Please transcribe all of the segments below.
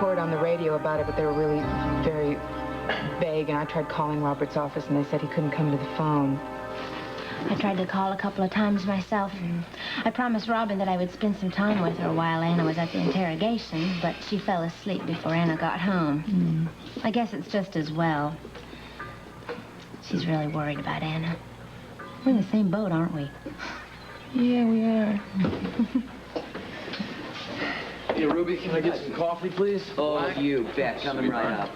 report on the radio about it, but they were really very vague, and I tried calling Robert's office, and they said he couldn't come to the phone. I tried to call a couple of times myself. I promised Robin that I would spend some time with her while Anna was at the interrogation, but she fell asleep before Anna got home. I guess it's just as well. She's really worried about Anna. We're in the same boat, aren't we? Yeah, we are. Hey, Ruby, can I get some coffee, please? Oh, you bet. Coming right up.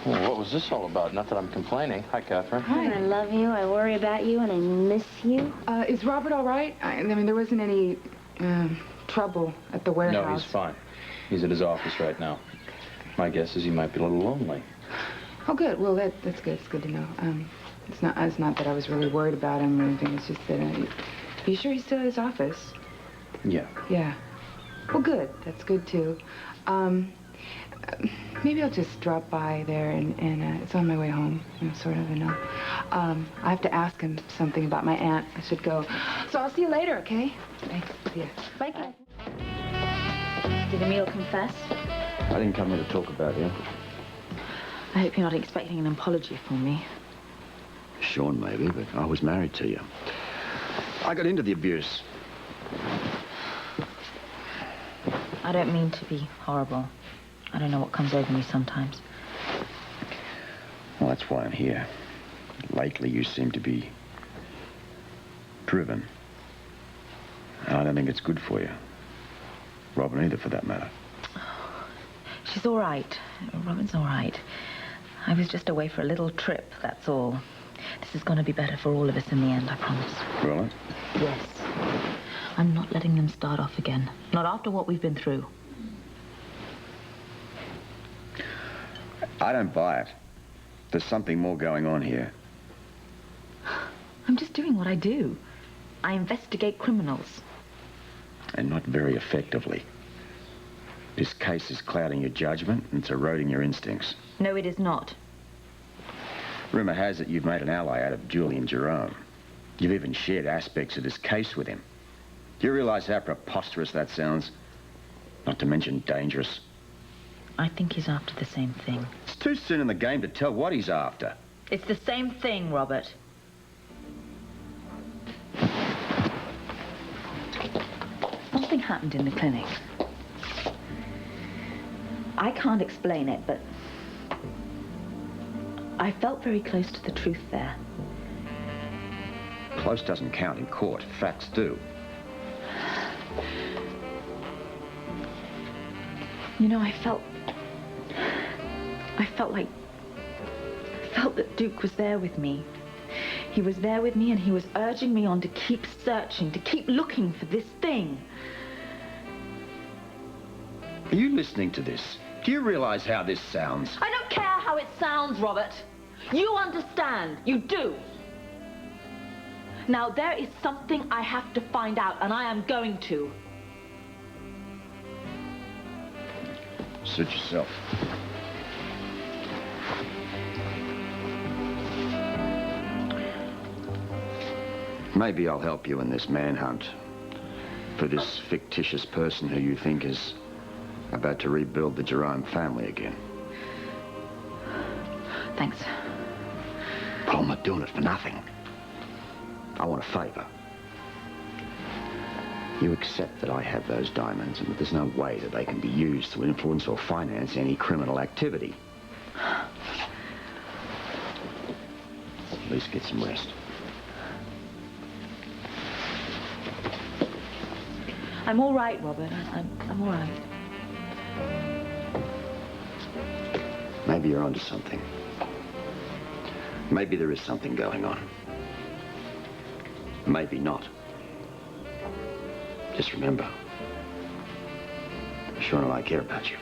Well, what was this all about? Not that I'm complaining. Hi, Catherine. Hi. I love you, I worry about you, and I miss you. Is Robert all right? I mean, there wasn't any trouble at the warehouse. No, he's fine. He's at his office right now. My guess is he might be a little lonely. Oh, good. Well, that's good. It's good to know. It's not that I was really worried about him or anything. It's just that, are you sure he's still at his office? Yeah. Yeah. Well, good. That's good, too. Maybe I'll just drop by there, and it's on my way home, sort of, I have to ask him something about my aunt. I should go. So I'll see you later, okay? Thanks. See ya. Bye, Kathy. Did Emil confess? I didn't come here to talk about you. I hope you're not expecting an apology from me. Sean, maybe, but I was married to you. I got into the abuse. I don't mean to be horrible. I don't know what comes over me sometimes. Well, that's why I'm here. Lately, you seem to be driven. And I don't think it's good for you. Robin either, for that matter. She's all right. Robin's all right. I was just away for a little trip, that's all. This is going to be better for all of us in the end, I promise. Really? Yes. I'm not letting them start off again. Not after what we've been through. I don't buy it. There's something more going on here. I'm just doing what I do. I investigate criminals. And not very effectively. This case is clouding your judgment, and it's eroding your instincts. No, it is not. Rumor has it you've made an ally out of Julian Jerome. You've even shared aspects of this case with him. Do you realize how preposterous that sounds? Not to mention dangerous. I think he's after the same thing. It's too soon in the game to tell what he's after. It's the same thing, Robert. Something happened in the clinic. I can't explain it, but I felt very close to the truth there. Close doesn't count in court. Facts do. You know, I felt that Duke was there with me. He was there with me, and he was urging me on to keep searching, to keep looking for this thing. Are you listening to this? Do you realize how this sounds? I don't care how it sounds, Robert. You understand. You do. Now, there is something I have to find out, and I am going to. Suit yourself. Maybe I'll help you in this manhunt for this fictitious person who you think is about to rebuild the Jerome family again. Thanks. But I'm not doing it for nothing. I want a favor. You accept that I have those diamonds and that there's no way that they can be used to influence or finance any criminal activity. At least get some rest. I'm all right, Robert. I'm all right. Maybe you're onto something. Maybe there is something going on. Maybe not. Just remember, Sean and I care about you.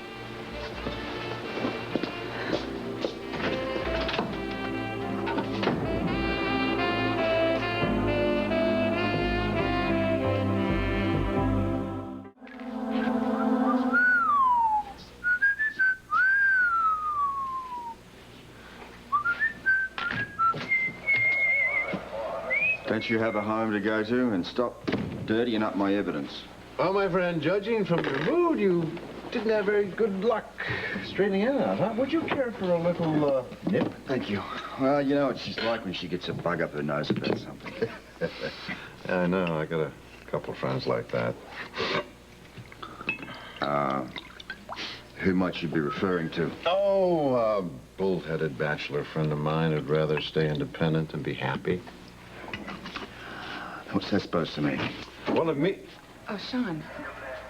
Don't you have a home to go to? And stop dirtying up my evidence. Well, my friend, judging from your mood, you didn't have very good luck straightening it out, huh? Would you care for a little nip? Thank you. Well, you know what she's like when she gets a bug up her nose about something. Yeah, I know. I got a couple of friends like that. Who might you be referring to? Oh, a bull-headed bachelor friend of mine who'd rather stay independent and be happy. What's that supposed to mean? Well, me... Oh, Sean.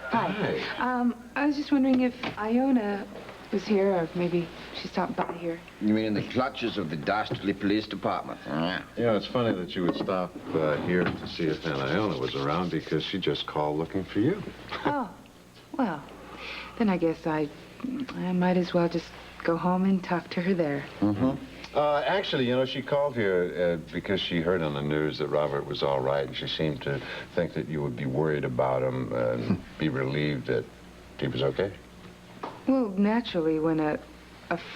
Hi. Hi. I was just wondering if Iona was here, or maybe she stopped by here. You mean in the clutches of the dastardly police department? You know, it's funny that you would stop here to see if Aunt Iona was around, because she just called looking for you. Oh, well, then I guess I might as well just go home and talk to her there. Mm-hmm. Actually, you know, she called here because she heard on the news that Robert was all right, and she seemed to think that you would be worried about him and be relieved that he was okay. Well, naturally, when a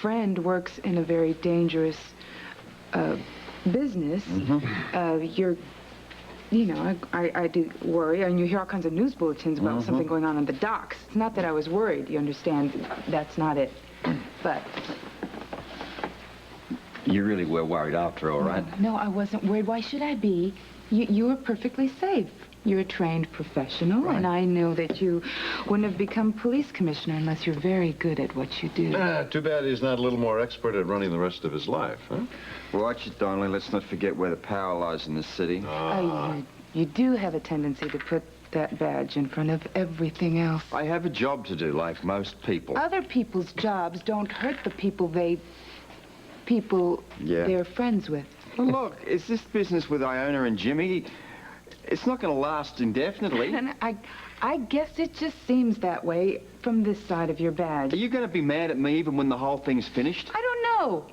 friend works in a very dangerous business, you know, I do worry, and you hear all kinds of news bulletins about something going on the docks. It's not that I was worried, you understand? That's not it. But... You really were worried after all, right? No, I wasn't worried. Why should I be? You were perfectly safe. You're a trained professional, Right. and I know that you wouldn't have become police commissioner unless you're very good at what you do. Too bad he's not a little more expert at running the rest of his life, huh? Watch it, Donnelly. Let's not forget where the power lies in this city. You do have a tendency to put that badge in front of everything else. I have a job to do, like most people. Other people's jobs don't hurt the people they're friends with. Well, look, is this business with Iona and Jimmy, it's not going to last indefinitely. And I guess it just seems that way from this side of your badge. Are you going to be mad at me even when the whole thing's finished? I don't know.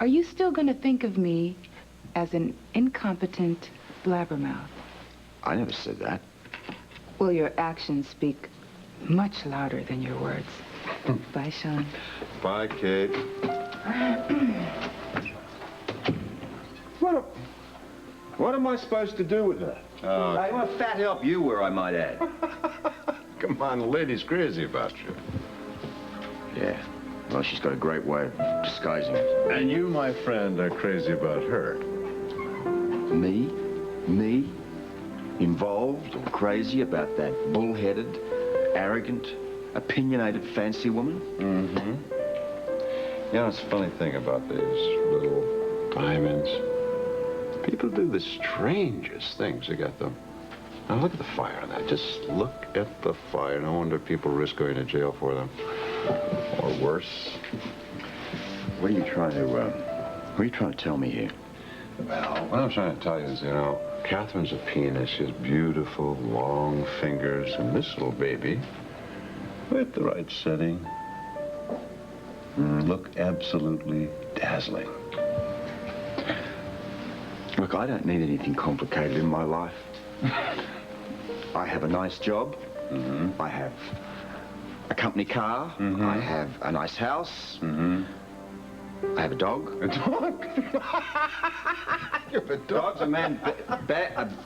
Are you still going to think of me as an incompetent blabbermouth? I never said that. Well, your actions speak much louder than your words. Bye, Sean. Bye, Kate. What am I supposed to do with her? I want a fat help you were, I might add. Come on, the lady's crazy about you. Yeah. Well, she's got a great way of disguising it. And you, my friend, are crazy about her. Me? Me? Involved or crazy about that bull-headed, arrogant, opinionated fancy woman? Mm-hmm. You know, it's a funny thing about these little diamonds. People do the strangest things to get them. Now, look at the fire on that. Just look at the fire. No wonder people risk going to jail for them. Or worse. What are you trying to tell me here? Well, what I'm trying to tell you is, you know, Catherine's a pianist. She has beautiful, long fingers. And this little baby, with the right setting, look absolutely dazzling. Look, I don't need anything complicated in my life. I have a nice job. I have a company car. I have a nice house. I have a dog. A dog? You have a dog? Dog's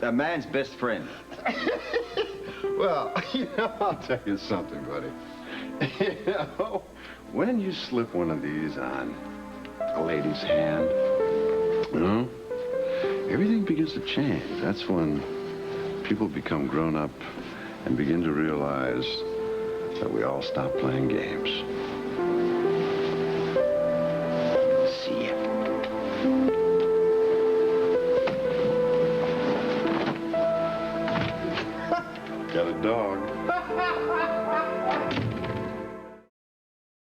a man's best friend. Well, you know, I'll tell you something, buddy. You know, when you slip one of these on a lady's hand, you know, everything begins to change. That's when people become grown up and begin to realize that we all stop playing games. See ya. Got a dog.